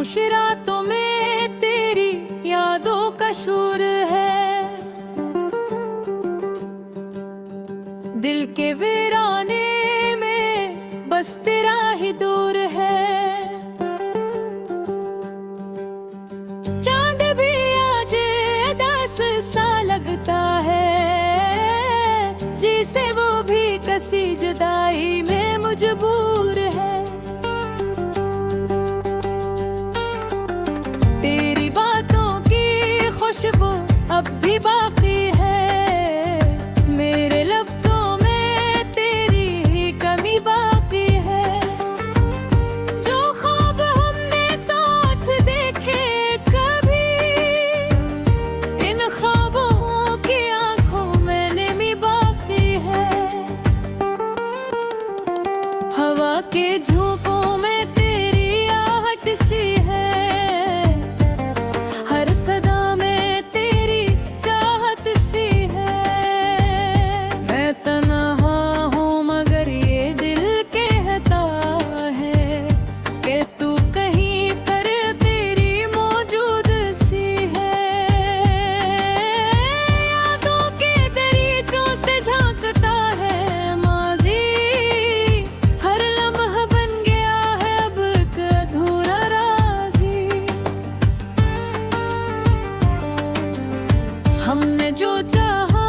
खामोश रातों में तेरी यादों का शोर है, दिल के वीराने में बस तेरा ही दूर है। चांद भी आज उदास सा लगता है, जिसे वो भी कसी जुदाई में मजबूर है। तेरी बातों की खुशबू अब भी बाकी है, मेरे लफ्जों में तेरी ही कमी बाकी है। जो ख्वाब हमने साथ देखे कभी, इन ख्वाबों की आंखों में नमी बाकी है। हवा के झोंकों में तेरी आहट सी है, हर सदा में तेरी चाहत सी है। मैं तन्हा हूँ मगर ये दिल कहता है कि तू कहीं पर तेरी मौजूद सी है। यादों के दरीचों से झांकता है माजी, हर लम्हा बन गया है अब एक अधूरा राज़ी। हमने जो चाहा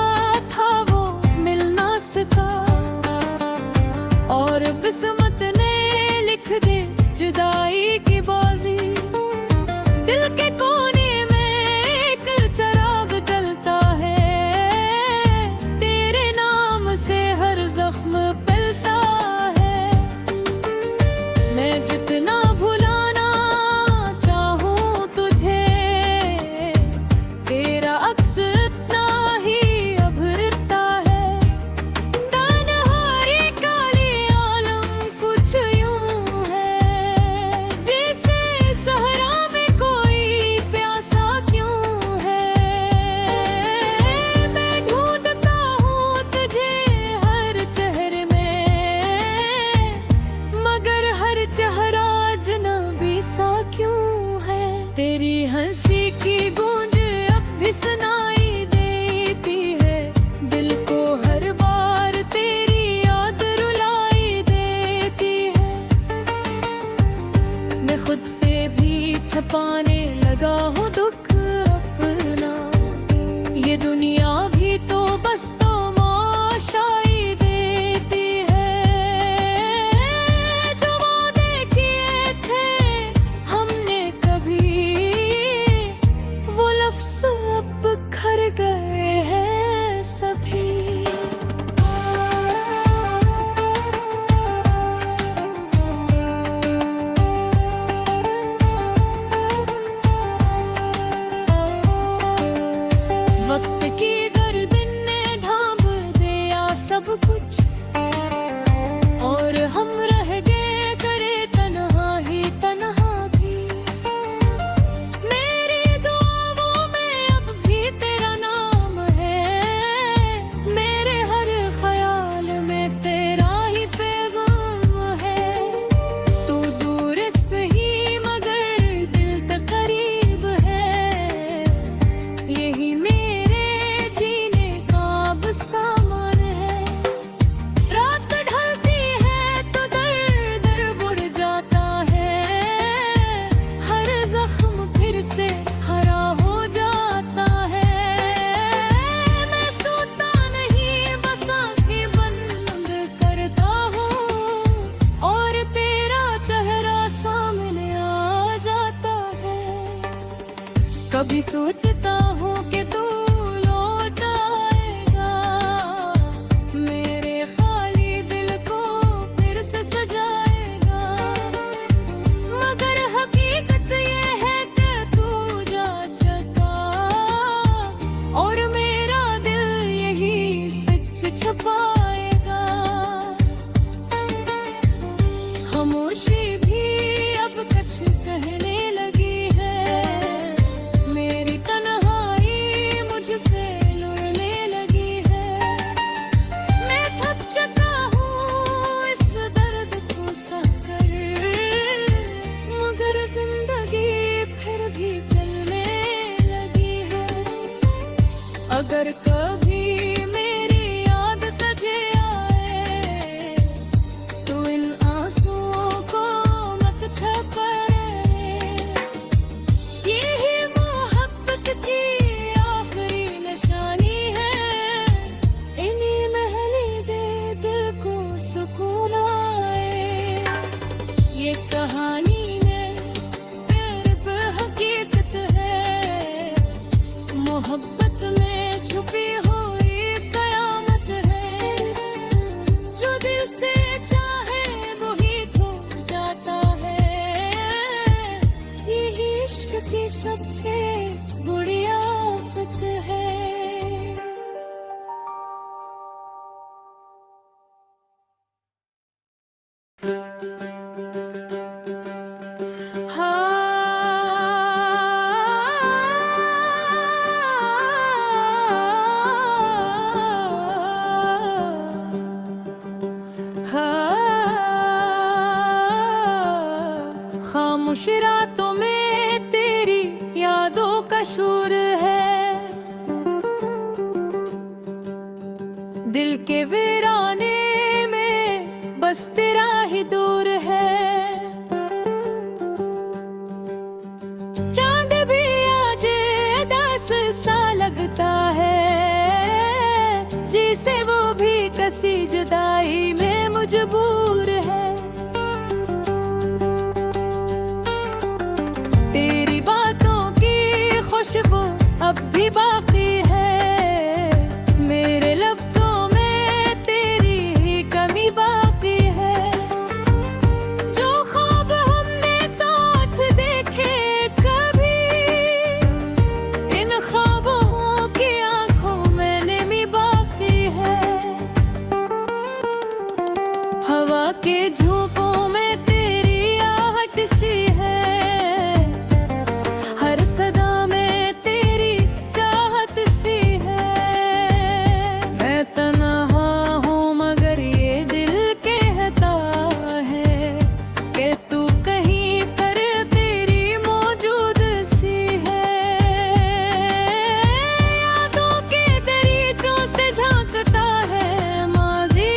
था वो मिल ना सका, और किस्मत ने लिख दी जुदाई की बाजी। दिल के कोने में एक चिराग जलता है, तेरे नाम से हर जख्म पिलता है। मैं जितना भुलाना चाहूं तुझे, तेरा अक्स इतना ही अभरता है। तन्हारी काली आलम कुछ यूं है, जैसे सहरा में कोई प्यासा क्यों है। मैं ढूंढता हूँ तुझे हर चेहरे में, मगर हर चेहरा अजनबी सा क्यों है। तेरी हंसी की गूंज अब भी सुनाई देती है, दिल को हर बार तेरी याद रुलाई देती है। मैं खुद से भी छुपाने लगा हूँ दुख अपना, ये दुनिया भी तो बस तमाशाई देती है। जो वादे किए थे हमने कभी, वो लफ्ज़ अब बिखर गए हैं सभी। वक्त की गर्दन ने ढांप दिया सब कुछ, और हम रह गए करे तन्हा ही तन्हा भी। मेरी दुआओं में अब भी तेरा नाम है, मेरे हर ख्याल में तेरा ही पैगाम है। तू दूर सही मगर दिल तक करीब है, यही मेरे जीने का अब सामान है। रात ढलती है तो दर दर बढ़ जाता है, हर जख्म फिर से हरा हो जाता है। मैं सोता नहीं बस आंखें बंद करता हूँ, और तेरा चेहरा सामने आ जाता है। कभी सोचता हूँ कि तू लौट आएगा, मेरे खाली दिल को फिर से सजाएगा। मगर हकीकत ये है कि तू जा चुका, और मेरा दिल यही सच छुपाएगा। खामोशी भी अब कुछ कहने लगी है, मेरी तन्हाई मुझसे लड़ने लगी है। मैं थक चुका हूँ इस दर्द को सहकर, मगर जिंदगी ये कहानी में प्यार पे हकीकत है, मोहब्बत में छुपी हुई कयामत है। जो दिल से चाहे वही खो जाता है, यही इश्क की सबसे बुरी आफत है। खामोश रातों में तेरी यादों का शोर है, दिल के वीराने में बस तेरा ही दूर है। चांद भी आज उदास सा लगता है, जिसे वो भी कसी जुदाई में मजबूर है। तेरी बातों की खुशबू अब भी बाकी है, मेरे लफ्जों में तेरी ही कमी बाकी है। जो ख्वाब हमने साथ देखे कभी, इन ख्वाबों की आंखों में नमी बाकी है। हवा के झोंकों में तेरी आहट सी है, हर सदा में तेरी चाहत सी है। मैं तन्हा हूँ मगर ये दिल कहता है कि तू कहीं पर तेरी मौजूद सी है। यादों के दरीचों से झांकता है माजी,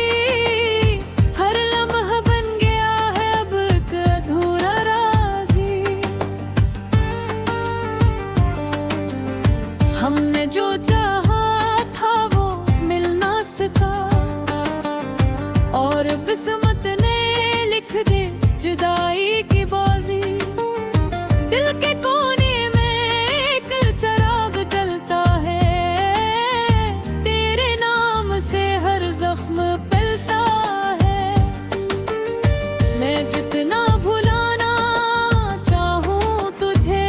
हर लम्हा बन गया है अब एक अधूरा राज़ी। हमने जो चाहा था वो मिल ना सका, और किस्मत ने लिख दी जुदाई की बाजी। दिल के कोने में एक चिराग जलता है, तेरे नाम से हर जख्म पिलता है। मैं जितना भुलाना चाहूं तुझे,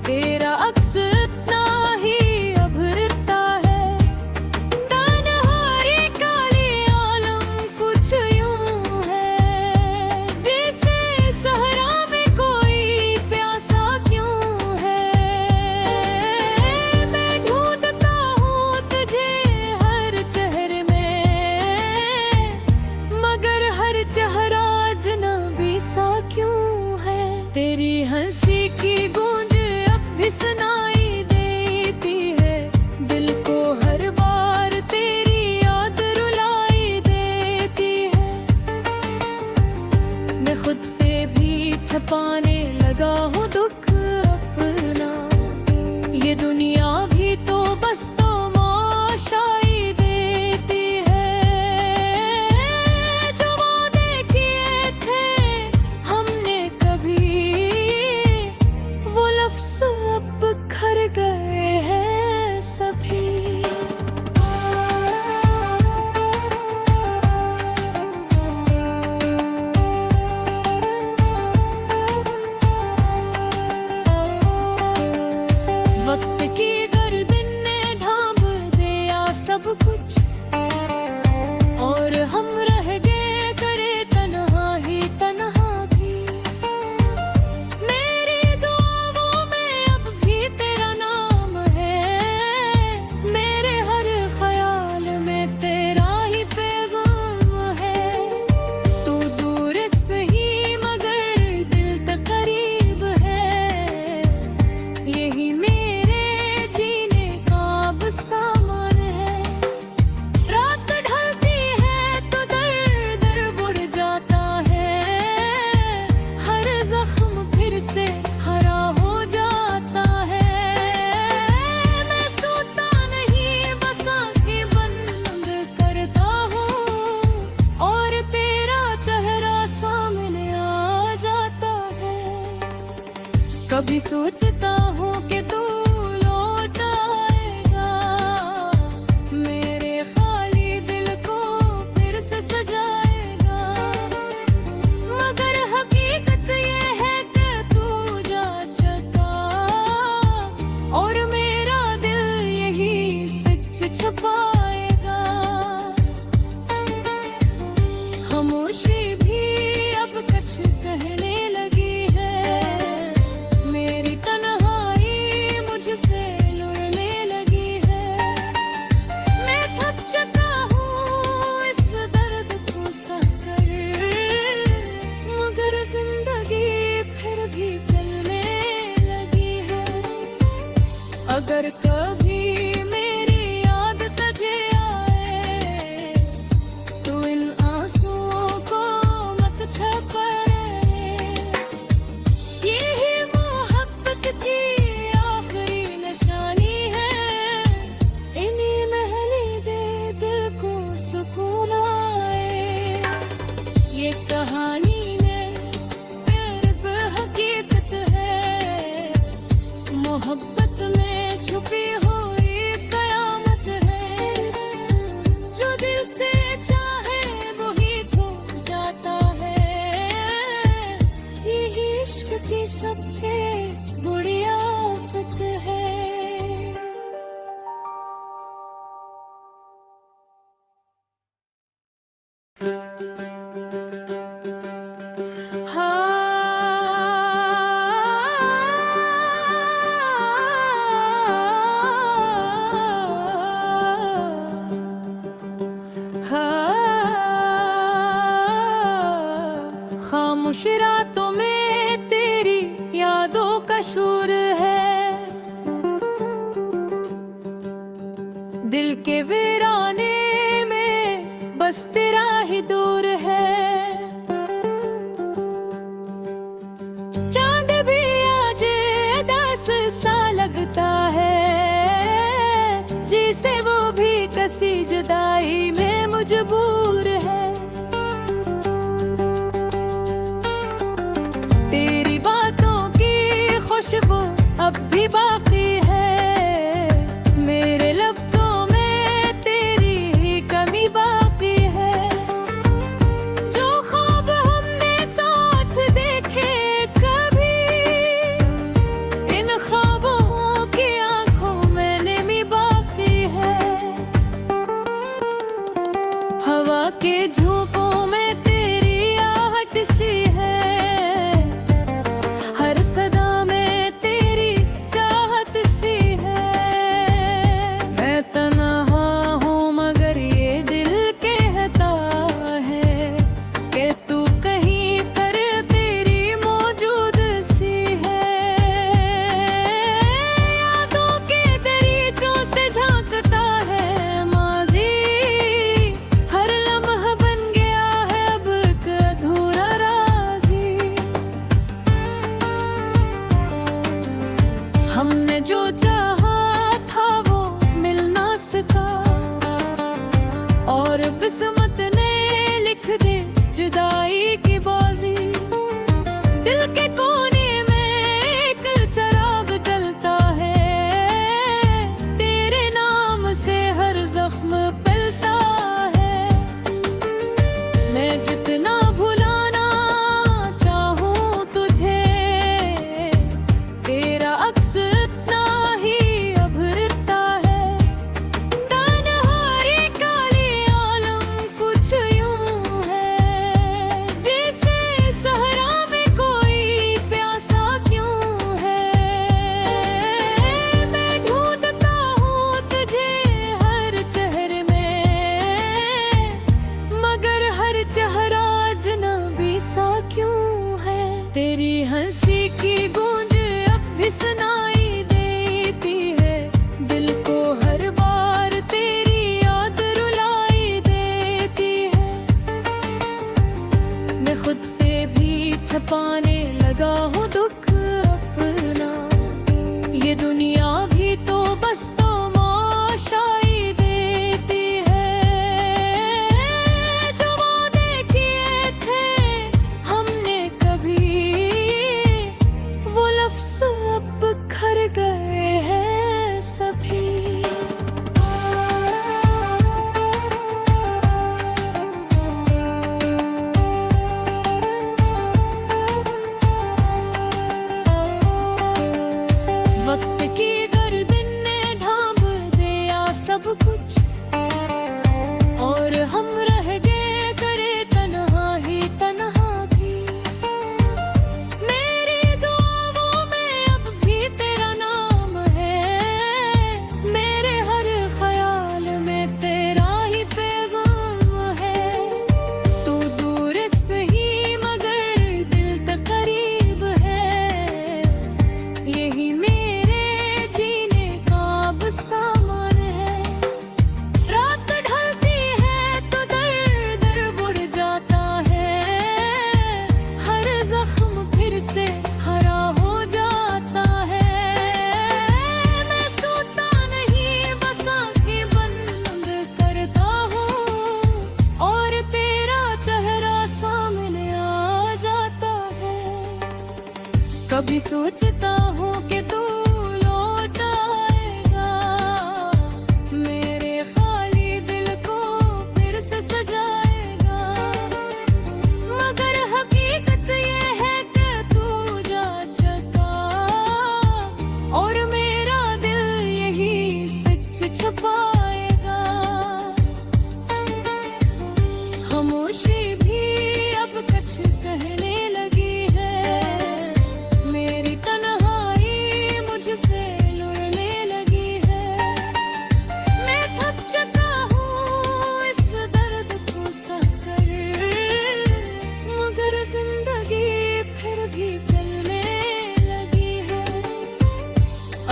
तेरा अक्स इतना ही अभरता है। तन्हारी काली आलम कुछ यूं है, जैसे सहरा में कोई प्यासा क्यों है। मैं ढूंढता हूँ तुझे हर चेहरे में, मगर हर चेहरा अजनबी सा क्यों है। तेरी हंसी की गूंज अब भी सुनाई देती है, दिल को हर बार तेरी याद रुलाई देती है। मैं खुद से भी छपाने लगा हूँ दुख अपना, ये दुनिया भी तो बस तमाशाई देती है। जो वादे किए थे हमने कभी, वो लफ्ज़ अब बिखर गए हैं सभी। वक्त की कभी सोचता हूँ कि तू लौट आएगा, मेरे खाली दिल को फिर से सजाएगा। मगर हकीकत ये है कि तू जा चुका और मेरा दिल यही सच छुपाएगा। खामोशी भी अब कुछ कहने लगी है, मेरी तन्हाई मुझसे लड़ने लगी है। मैं थक चुका हूँ इस दर्द को सहकर, मगर जिंदगी फिर भी चलने लगी है। अगर कभी मेरी याद तुझे आए तो इन आंसुओं को मत छुपा। यही मोहब्बत की आखिरी निशानी है, इन्हीं महली दे दिल को सुकून आए। ये कहानी में प्यार हकीकत है, मोहब्बत में छुपी हुई कयामत है। जो दिल से चाहे वही खो जाता है, यही इश्क की सबसे बुरी आफत है। खामोश रातों में तेरी यादों का शोर है, दिल के वीराने में बस तेरा ही दूर है। चांद भी आज उदास सा लगता है, जिसे वो भी कसी जुदाई में मजबूर है। तेरी बातों की खुशबू अब भी बाकी है, मेरे लफ्जों में तेरी ही कमी बाकी है। जो ख्वाब हमने साथ देखे कभी, इन ख्वाबों की आंखों में नमी बाकी है। हवा के झोंकों में तेरी आहट सी है, हर सदा में तेरी चाहत सी है। मैं तन्हा हूँ मगर ये दिल कहता है कि तू कहीं पर तेरी मौजूद सी है। यादों के दरीचों से झांकता है माजी, हर लम्हा बन गया है अब एक अधूरा राज़ी। हमने जो चाहा था वो मिल ना सका, और किस्मत ने लिख दी जुदाई की बाजी। दिल के कोने में एक चिराग जलता है, तेरे नाम से हर जख्म पिलता है। मैं जितना भुलाना चाहूं तुझे, तेरा अक्स इतना ही अब रिश्ता है। तन्हारी काली आलम कुछ यूं है, जैसे सहरा में कोई प्यासा क्यों है। मैं ढूंढता हूँ तुझे हर चेहरे में, मगर हर चेहरा अजनबी सा क्यों है। तेरी हंसी की गूंज अब भी सुनाई देती है, दिल को हर बार तेरी याद रुलाई देती है। मैं खुद से भी छुपाने लगा हूँ दुख अपना, ये दुनिया भी तो बस तमाशाई देती है। जो वादे किए थे हमने कभी, वो लफ्ज़ कभी सोचता हूँ कि तू लौट आएगा, मेरे खाली दिल को फिर से सजाएगा। मगर हकीकत ये है कि तू जा चुका और मेरा दिल यही सच छुपाएगा। खामोशी भी अब कुछ कहने लगी है, मेरी तन्हाई मुझसे लड़ने लगी है। मैं थक चुका हूँ इस दर्द को सहकर, मगर जिंदगी फिर भी चलने लगी है।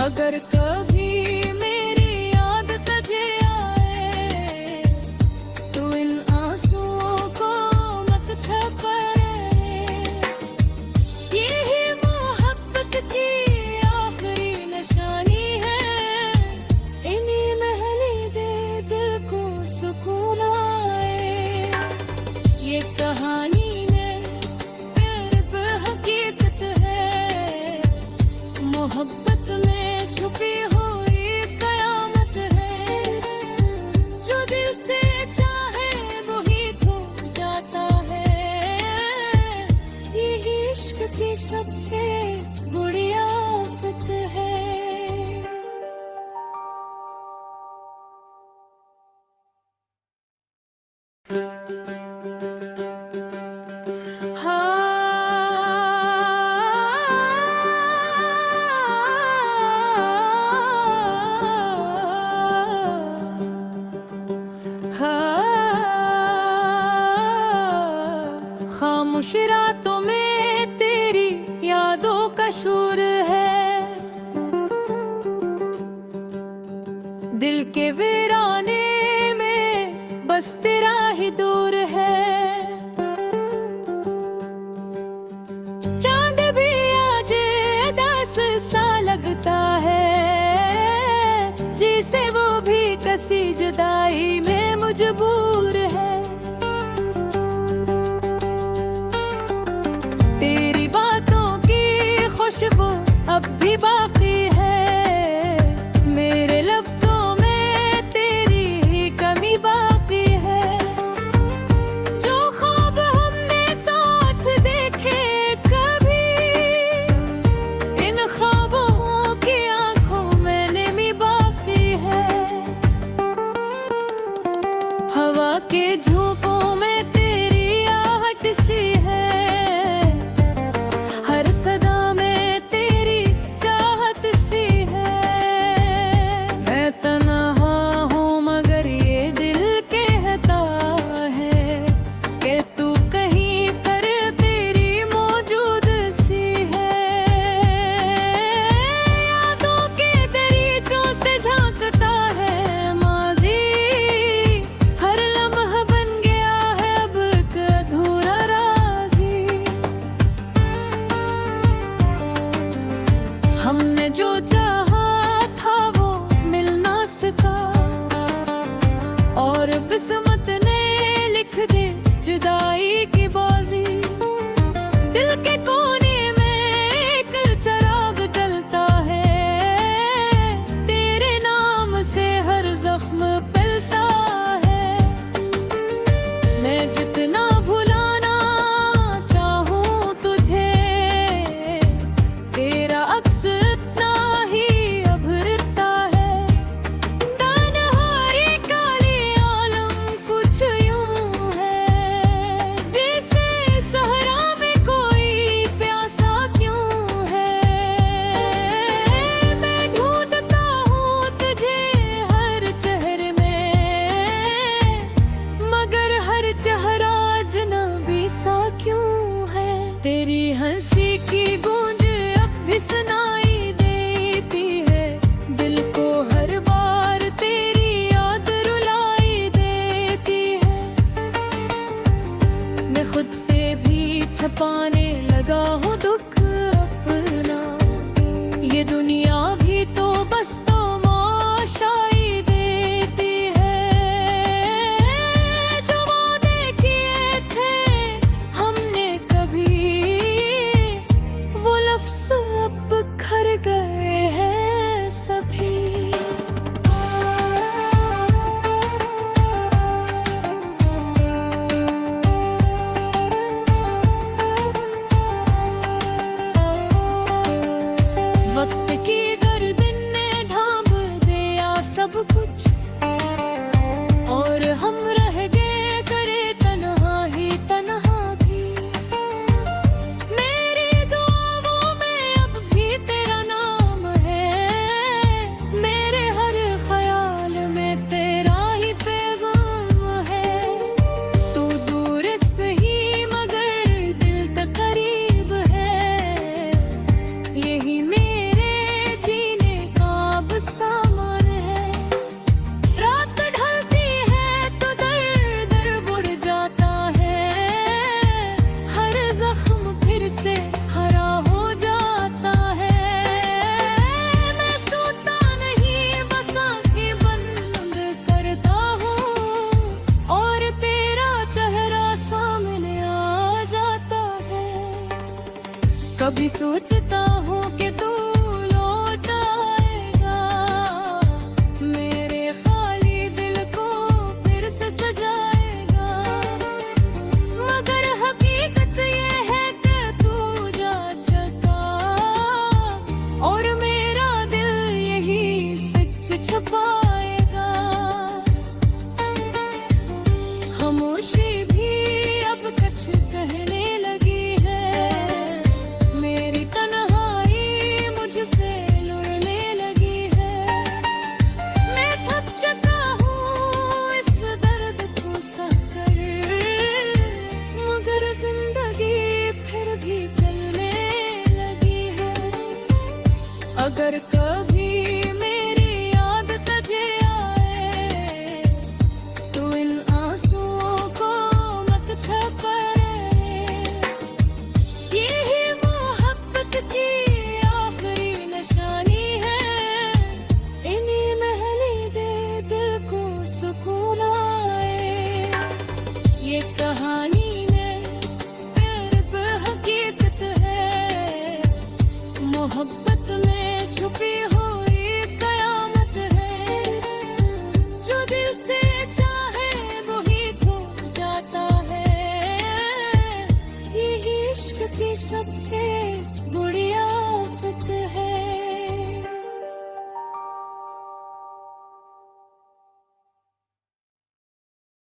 अगर कभी मेरी याद तुझे आए तो इन आंसुओं को मत छुपा। यही मोहब्बत की आखिरी निशानी है, इन्हीं महली दे दिल को सुकून आए। ये कहानी में प्यार पे हकीकत है, मोहब्बत में छुपी हुई कयामत है। जो दिल से चाहे वही खो जाता है, यही इश्क की सबसे बुरी आफत है। खामोश रातों में तेरी यादों का शोर है, दिल के वीराने में बस तेरा ही दूर है। चांद भी आज उदास सा लगता है, जिसे वो भी कसी जुदाई में मजबूर है। तेरी बातों की खुशबू अब भी बाकी है, मेरे लफ्जों में तेरी ही कमी बाकी है। जो ख्वाब हमने साथ देखे कभी, इन ख्वाबों की आंखों में नमी बाकी है। हवा के झोंकों में तेरी आहट सी है, हर सदा में तेरी चाहत सी है। मैं तन्हा हूँ मगर ये दिल कहता है कि तू कहीं पर तेरी मौजूद सी है। यादों के दरीचों से झांकता है माजी, हर लम्हा बन गया है अब एक अधूरा राज़ी। हमने जो चाहा था वो मिल ना सका, और किस्मत ने लिख दी जुदाई की बाजी। दिल के कोने में एक चिराग जलता है, तेरे नाम से हर जख्म पिलता है। मैं जितना भुलाना चाहूं तुझे, तेरा अक्स इतना ही अब रिश्ता है। तन्हारी काली आलम कुछ यूं है, जैसे सहरा में कोई प्यासा क्यों है। मैं ढूंढता हूँ तुझे हर चेहरे में, मगर हर चेहरा अजनबी सा क्यों है। तेरी हंसी की गूंज अब भी सुनाई देती है, दिल को हर बार तेरी याद रुलाई देती है। मैं खुद से भी छुपाने लगा हूँ दुख अपना, ये दुनिया भी तो बस तमाशाई देती है। जो वादे किए थे हमने कभी, वो लफ्ज़ से हरा हो जाता है। मैं सोता नहीं, बस आंखें बंद करता हूँ और तेरा चेहरा सामने आ जाता है। कभी सोचता हूँ कि तू लौट आएगा, मेरे खाली दिल को फिर से सजाएगा। मगर हकीकत ये है कि तू जा चुका और मेरा दिल यही सच छुपाएगा। खामोशी भी अब कुछ कहने लगी है, मेरी तन्हाई मुझसे लड़ने लगी है। मैं थक चुका हूँ इस दर्द को सहकर, मगर जिंदगी फिर भी चलने लगी है। अगर कभी मेरी याद तुझे आए तो इन आंसुओं को मत छुपा रे। यही मोहब्बत की आखिरी निशानी है, इन्हीं महली दे दिल को सुकून आए। ये कहानी में सिर्फ हकीकत है, मोहब्बत में छुपी हुई कयामत है। जो दिल से चाहे वही खो जाता है, यही इश्क की सबसे बुरी